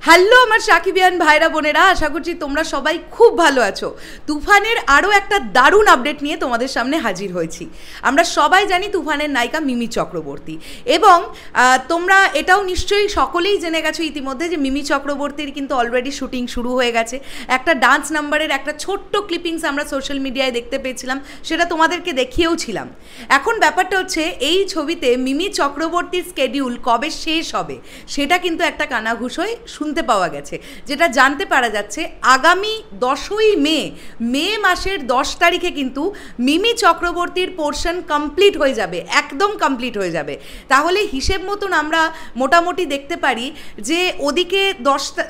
Hello আমার সাকিবিয়ান ভাইরা বোনেরা, আশা করছি তোমরা সবাই খুব ভালো আছো। তুফানের আরও একটা দারুণ আপডেট নিয়ে তোমাদের সামনে হাজির হয়েছি। আমরা সবাই জানি তুফানের নায়িকা মিমি চক্রবর্তী, এবং তোমরা এটাও নিশ্চয়ই সকলেই জেনে গেছো ইতিমধ্যে যে মিমি চক্রবর্তীর কিন্তু অলরেডি শুটিং শুরু হয়ে গেছে। একটা ডান্স নাম্বারের একটা ছোট্ট ক্লিপিংস আমরা সোশ্যাল মিডিয়ায় দেখতে পেয়েছিলাম, সেটা তোমাদেরকে দেখিয়েও ছিলাম। এখন ব্যাপারটা হচ্ছে এই ছবিতে মিমি চক্রবর্তীর স্কেডিউল কবে শেষ হবে সেটা কিন্তু একটা কানাঘুষোয় শুনতে পাওয়া গেছে, যেটা জানতে পারা যাচ্ছে আগামী 10ই মে মাসের 10 তারিখে কিন্তু মিমি চক্রবর্তীর পোর্শন কমপ্লিট হয়ে যাবে, একদম কমপ্লিট হয়ে যাবে। তাহলে হিসেব মতন আমরা মোটামুটি দেখতে পারি যে ওদিকে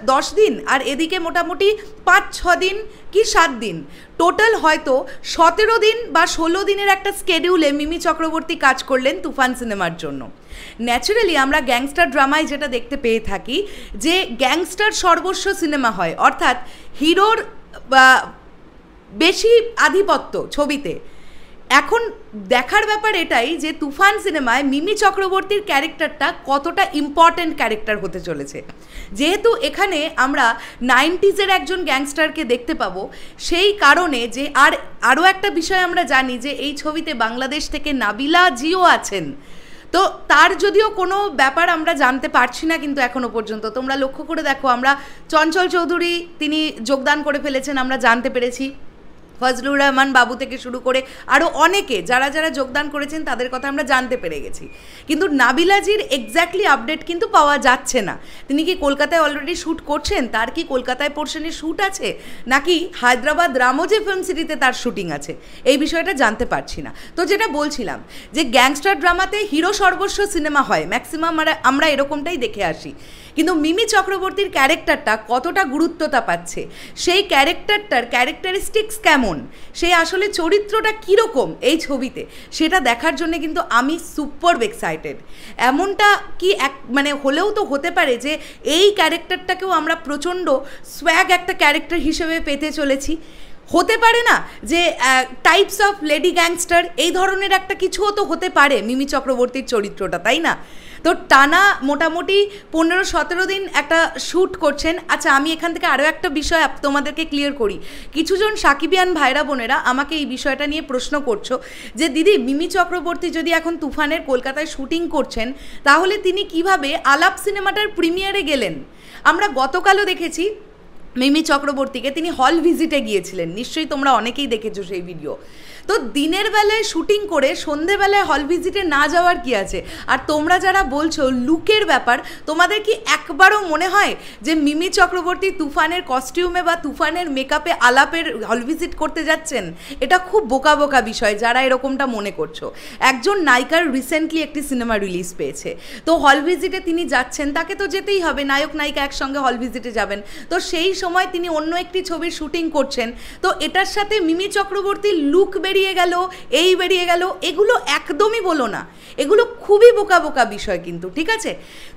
10 দিন আর এদিকে মোটামুটি 5-6 দিন কি 7 দিন, টোটাল হয়তো 17 দিন বা 16 দিনের একটা স্কেডিউলে মিমি চক্রবর্তী কাজ করলেন তুফান সিনেমার জন্য। ন্যাচারালি আমরা গ্যাংস্টার ড্রামায় যেটা দেখতে পেয়ে থাকি যে গ্যাংস্টার সর্বস্ব সিনেমা হয়, অর্থাৎ হিরোর বেশি আধিপত্য ছবিতে। এখন দেখার ব্যাপার এটাই যে তুফান সিনেমায় মিমি চক্রবর্তীর ক্যারেক্টারটা কতটা ইম্পর্ট্যান্ট ক্যারেক্টার হতে চলেছে। যেহেতু এখানে আমরা 90s একজন গ্যাংস্টারকে দেখতে পাবো, সেই কারণে যে আরও একটা বিষয় আমরা জানি যে এই ছবিতে বাংলাদেশ থেকে নাবিলা জিও আছেন। তো তার যদিও কোনো ব্যাপার আমরা জানতে পারছি না, কিন্তু এখনও পর্যন্ত তোমরা লক্ষ্য করে দেখো, আমরা চঞ্চল চৌধুরী তিনি যোগদান করে ফেলেছেন, আমরা জানতে পেরেছি। ফজলুর রহমান বাবু থেকে শুরু করে আরও অনেকে যারা যোগদান করেছেন তাদের কথা আমরা জানতে পেরে গেছি, কিন্তু নাবিলাজির এক্স্যাক্টলি আপডেট কিন্তু পাওয়া যাচ্ছে না। তিনি কি কলকাতায় অলরেডি শ্যুট করছেন, তার কি কলকাতায় পোর্শনে শ্যুট আছে, নাকি হায়দ্রাবাদ রামোজে ফিল্ম সিটিতে তার শ্যুটিং আছে, এই বিষয়টা জানতে পারছি না। তো যেটা বলছিলাম যে গ্যাংস্টার ড্রামাতে হিরো সর্বস্ব সিনেমা হয়, ম্যাক্সিমাম আমরা এরকমটাই দেখে আসি, কিন্তু মিমি চক্রবর্তীর ক্যারেক্টারটা কতটা গুরুত্বতা পাচ্ছে, সেই ক্যারেক্টারটার ক্যারেক্টারিস্টিক্স কেমন, সেই আসলে চরিত্রটা কীরকম এই ছবিতে, সেটা দেখার জন্য কিন্তু আমি সুপার এক্সাইটেড। এমনটা কি মানে হলেও তো হতে পারে যে এই ক্যারেক্টারটাকেও আমরা প্রচণ্ড সোয়াগ একটা ক্যারেক্টার হিসেবে পেতে চলেছি। হতে পারে না যে টাইপস অফ লেডি গ্যাংস্টার এই ধরনের একটা কিছুও তো হতে পারে মিমি চক্রবর্তীর চরিত্রটা, তাই না? তো টানা মোটামুটি 15-17 দিন একটা শ্যুট করছেন। আচ্ছা, আমি এখান থেকে আরও একটা বিষয় তোমাদেরকে ক্লিয়ার করি। কিছুজন সাকিবিয়ান ভাইরা বোনেরা আমাকে এই বিষয়টা নিয়ে প্রশ্ন করছো যে দিদি, মিমি চক্রবর্তী যদি এখন তুফানের কলকাতায় শ্যুটিং করছেন, তাহলে তিনি কিভাবে আলাপ সিনেমাটার প্রিমিয়ারে গেলেন? আমরা গতকালও দেখেছি মিমি চক্রবর্তীকে, তিনি হল ভিজিটে গিয়েছিলেন, নিশ্চয়ই তোমরা অনেকেই দেখেছো সেই ভিডিও। তো দিনের বেলায় শুটিং করে সন্ধেবেলায় হল ভিজিটে না যাওয়ার কি আছে? আর তোমরা যারা বলছো লুকের ব্যাপার, তোমাদের কি একবারও মনে হয় যে মিমি চক্রবর্তী তুফানের কস্টিউমে বা তুফানের মেকআপে আলাপের হল ভিজিট করতে যাচ্ছেন? এটা খুব বোকা বোকা বিষয় যারা এরকমটা মনে করছো। একজন নায়িকার রিসেন্টলি একটি সিনেমা রিলিজ পেয়েছে, তো হল ভিজিটে তিনি যাচ্ছেন, তাকে তো যেতেই হবে, নায়ক নায়িকা একসঙ্গে হল ভিজিটে যাবেন। তো সেই সময় তিনি অন্য একটি ছবির শুটিং করছেন, তো এটার সাথে মিমি চক্রবর্তীর লুক বেরিয়ে গেল, এই বেরিয়ে গেল, এগুলো একদমই বলো না, এগুলো খুবই বোকা বোকা বিষয় কিন্তু, ঠিক আছে?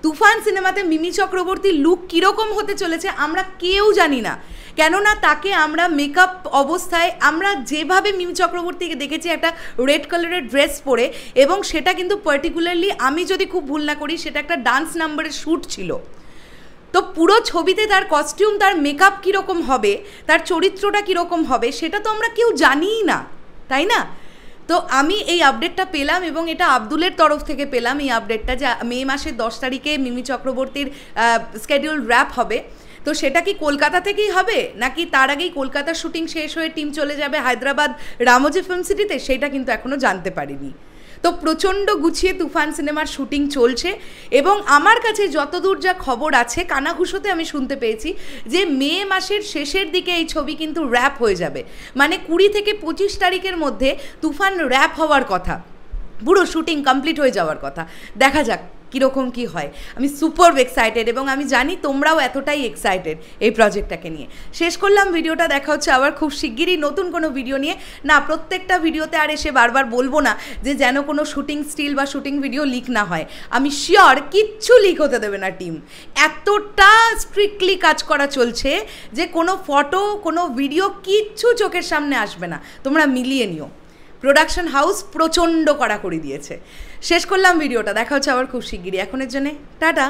তুফান সিনেমাতে মিমি চক্রবর্তীর লুক কীরকম হতে চলেছে আমরা কেউ জানি না, কেননা তাকে আমরা মেকআপ অবস্থায় আমরা যেভাবে মিমি চক্রবর্তীকে দেখেছি একটা রেড কালারের ড্রেস পরে, এবং সেটা কিন্তু পার্টিকুলারলি আমি যদি খুব ভুল না করি সেটা একটা ডান্স নাম্বারের শ্যুট ছিল। তো পুরো ছবিতে তার কস্টিউম, তার মেকআপ কীরকম হবে, তার চরিত্রটা কীরকম হবে, সেটা তো আমরা কেউ জানিই না, তাই না? তো আমি এই আপডেটটা পেলাম, এবং এটা আব্দুলের তরফ থেকে পেলাম এই আপডেটটা, যে মে মাসের 10 তারিখে মিমি চক্রবর্তীর স্কেডিউল র্যাপ হবে। তো সেটা কি কলকাতা থেকেই হবে, নাকি তার আগেই কলকাতার শুটিং শেষ হয়ে টিম চলে যাবে হায়দ্রাবাদ রামোজে ফিল্ম সিটিতে, সেটা কিন্তু এখনও জানতে পারিনি। তো প্রচণ্ড গুছিয়ে তুফান সিনেমার শুটিং চলছে, এবং আমার কাছে যতদূর যা খবর আছে কানাঘুষোতে আমি শুনতে পেয়েছি যে মে মাসের শেষের দিকে এই ছবি কিন্তু র্যাপ হয়ে যাবে, মানে 20 থেকে 25 তারিখের মধ্যে তুফান র্যাপ হওয়ার কথা, পুরো শুটিং কমপ্লিট হয়ে যাওয়ার কথা। দেখা যাক কীরকম কী হয়। আমি সুপার এক্সাইটেড, এবং আমি জানি তোমরাও এতটাই এক্সাইটেড এই প্রজেক্টটাকে নিয়ে। শেষ করলাম ভিডিওটা, দেখা হচ্ছে আবার খুব শিগগিরই নতুন কোনো ভিডিও নিয়ে। না, প্রত্যেকটা ভিডিওতে আর এসে বারবার বলবো না যে যেন কোনো শুটিং স্টিল বা শুটিং ভিডিও লিক না হয়। আমি শিওর কিচ্ছু লিক হতে দেবে না টিম, এতটা স্ট্রিক্টলি কাজ করা চলছে যে কোনো ফটো কোনো ভিডিও কিচ্ছু চোখের সামনে আসবে না, তোমরা মিলিয়ে নিও। প্রোডাকশন হাউস প্রচণ্ড কড়াকড়ি দিয়েছে। শেষ করলাম ভিডিওটা, দেখা হচ্ছে আবার খুব শিগগিরই। এখনের জন্য টাটা।